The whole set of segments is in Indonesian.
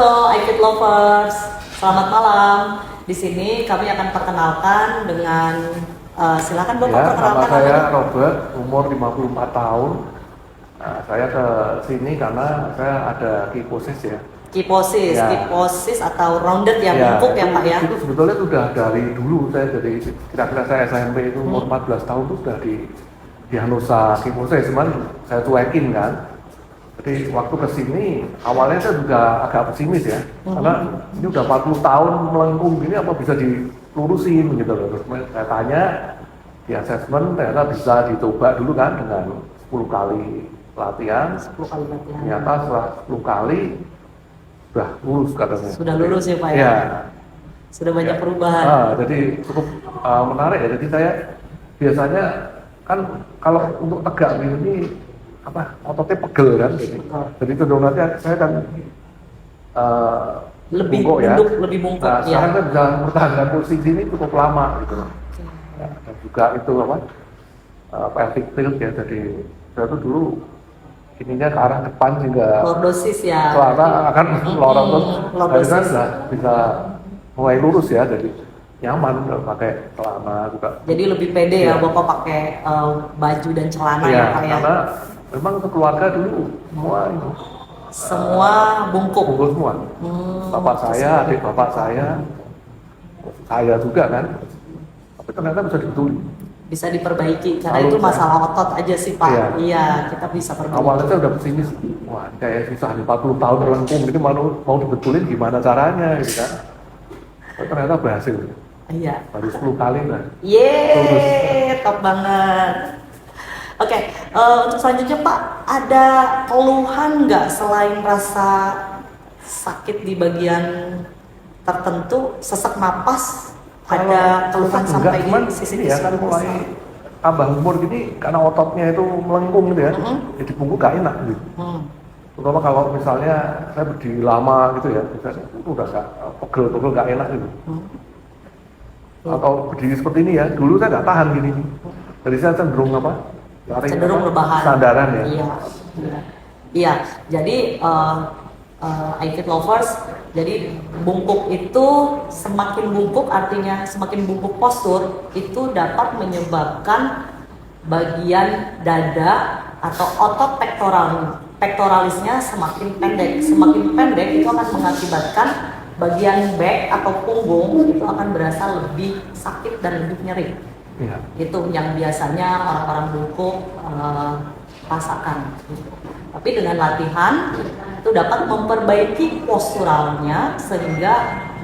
Halo, iFit Lovers. Selamat malam. Di sini kami akan perkenalkan dengan silakan Bapak Ya, nama perkenalkan. saya Robert, umur 54 tahun. Nah, saya ke sini karena saya ada kiposis ya. Kiposis, Ya. kiposis atau rounded ya, bungkuk ya Pak ya. Itu sebetulnya sudah dari dulu saya dari kira-kira saya SMP itu umur 14 tahun itu sudah di diagnosa kiposis, cuman saya cuekin kan. Jadi waktu ke sini awalnya saya juga agak pesimis ya, karena ini udah 40 tahun melengkung gini apa bisa dilurusin gitu loh. Terus saya tanya di asesmen ternyata bisa dicoba dulu kan dengan 10 kali latihan. 10 kali latihan. Ternyata setelah 10 kali sudah lurus katanya. Sudah lurus ya Pak ya. Ya. Sudah banyak perubahan. Jadi cukup menarik ya. Jadi saya biasanya kan kalau untuk tegak ini apa ototnya pegel kan, jadi cenderung nanti saya kan Lebih bungkuk ya. bunduk, lebih bungkuk Nah, ya. sekarang saya bisa mempertahankan posisi ini cukup lama gitu. Ya, dan juga itu apa pelvic tilt ya, jadi saya tuh dulu ininya ke arah depan sehingga Lordosis ya. celana akan lorong terus. Lordosis. Saya sudah bisa mulai lurus ya, jadi nyaman kalau pakai celana juga. Jadi lebih pede ya Iya. Bapak pakai baju dan celana Iya, ya Pak ya. karena memang keluarga dulu Semua bungkuk. bungkuk semua. Bapak saya, adik bapak saya juga kan. Tapi ternyata bisa dibetulin. Bisa diperbaiki karena Kalau itu saya- masalah otot aja sih Pak. Iya. Iya, kita bisa perbaiki. Awalnya saya udah pesimis, wah ini kayak susah nih 40 tahun melengkung, ini mau dibetulin gimana caranya gitu kan. Tapi ternyata berhasil. Iya. Baru 10 kali lah. Yeay, top banget. Oke, untuk selanjutnya Pak, ada keluhan nggak selain rasa sakit di bagian tertentu, sesak napas, ada keluhan sesak sampai enggak, cuman di sisi ini ya kan mulai tambah umur gini karena ototnya itu melengkung gitu ya, jadi punggung gak enak gitu. Terutama kalau misalnya saya berdiri lama gitu ya, misalnya udah gak pegel gak enak gitu. Atau berdiri seperti ini ya, dulu saya nggak tahan gini. Jadi saya cenderung apa? cenderung rebahan. Sandaran ya. Iya. Iya. Jadi iFit Lovers, jadi bungkuk itu semakin bungkuk artinya semakin bungkuk postur itu dapat menyebabkan bagian dada atau otot pektoralisnya semakin pendek. Semakin pendek itu akan mengakibatkan bagian back atau punggung itu akan berasa lebih sakit dan lebih nyeri. Iya. Itu yang biasanya orang-orang bungkuk rasakan. Tapi dengan latihan itu dapat memperbaiki posturalnya sehingga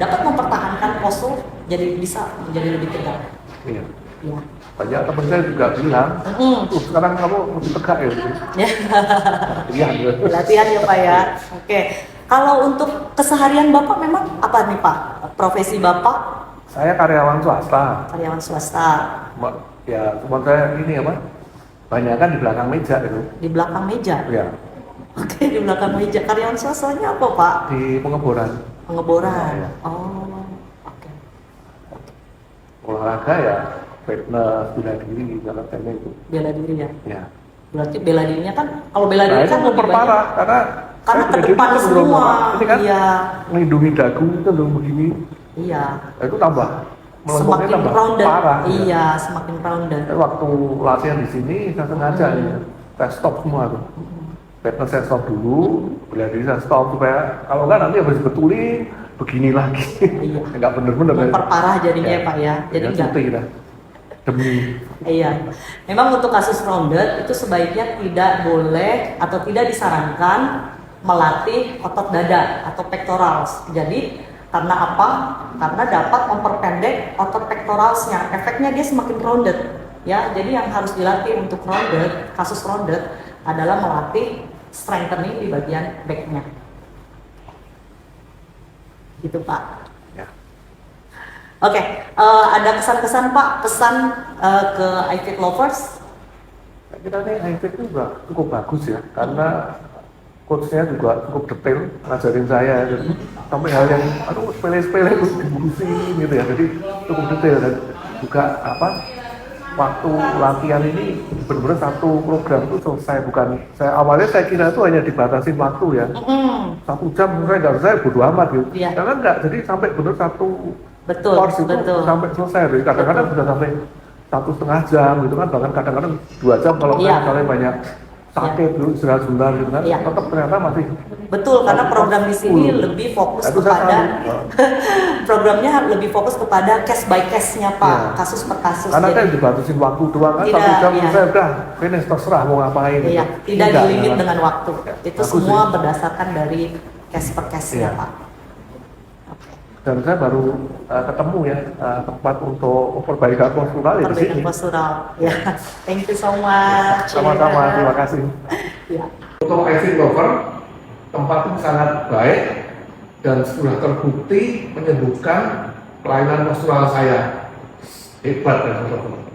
dapat mempertahankan postur jadi bisa menjadi lebih tegak. Iya. Ya. Banyak teman saya juga bilang, sekarang kamu lebih tegak ya. Gitu. Iya. Latihan ya Pak ya. Oke. Kalau untuk keseharian Bapak memang apa nih Pak? Profesi Bapak? Saya karyawan swasta. Karyawan swasta. Ya, cuma saya ini apa? Banyak kan di belakang meja itu. Di belakang meja. Ya, Oke, di belakang meja. Karyawan swastanya apa Pak? di pengeboran. Pengeboran. Ya. Oh, oke. Olahraga ya, fitness, bela diri, jalan itu. Bela diri ya. Ya. Berarti bela dirinya kan, kalau bela Nah diri itu kan lebih memperparah karena karena saya ke bela depan diri cenderung semua. apa? Ini kan Iya. melindungi dagu cenderung begini. Iya. Nah, itu tambah melengkungnya Semakin tambah rounded. parah. Ya. Iya, semakin rounded. Waktu latihan di sini saya sengaja ya, saya stop semua tuh. Fitness saya stop dulu, bela diri saya stop supaya kalau enggak nanti habis betulin begini lagi. Iya. Enggak bener-bener. Memperparah jadinya ya Pak ya. Jadi ya, enggak. cuti lah. Demi. Iya. Memang untuk kasus rounded itu sebaiknya tidak boleh atau tidak disarankan melatih otot dada atau pectorals. Jadi karena apa? Karena dapat memperpendek otot pectoralsnya. Efeknya dia semakin rounded. Ya, jadi yang harus dilatih untuk rounded, kasus rounded adalah melatih strengthening di bagian back-nya. Gitu Pak. Ya. Oke, ada kesan-kesan Pak, pesan ke iFit Lovers? Kita nih iFit itu juga cukup bagus ya, karena coachnya juga cukup detail ngajarin saya, jadi sampai hal yang sepele-sepele itu diburusin gitu ya, jadi cukup detail dan juga apa waktu latihan ini benar-benar satu program itu selesai. Bukan awalnya saya kira itu hanya dibatasin waktu ya, 1 jam saya bodo amat gitu. Iya. Karena enggak, jadi sampai benar satu Betul, course itu betul. sampai selesai. Jadi kadang-kadang Betul. sudah sampai 1,5 jam gitu kan, bahkan kadang-kadang 2 jam kalau Iya. misalnya banyak sakit dulu istirahat sebentar gitu kan, Iya. tetap ternyata masih Betul, karena program di sini full. lebih fokus Itu saya kepada tahu. programnya lebih fokus kepada case by case-nya Pak, Iya. kasus per kasus. Karena kan Jadi, dibatasin waktu doang kan, Tidak, 1 jam iya. saya udah finish, terserah mau ngapain iya, gitu. tidak di limit kan. dengan waktu. Itu Bagus semua sih. berdasarkan dari case per case-nya Iya. Pak. Dan saya baru ketemu ya tempat untuk perbaikan postural ya di Perbaikan sini. postural. Ya, thank you so much. Sama-sama, terima kasih. Ya. Untuk Acid Lover, tempat ini sangat baik dan sudah terbukti menyembuhkan kelainan postural saya. Hebat ya, teman-teman.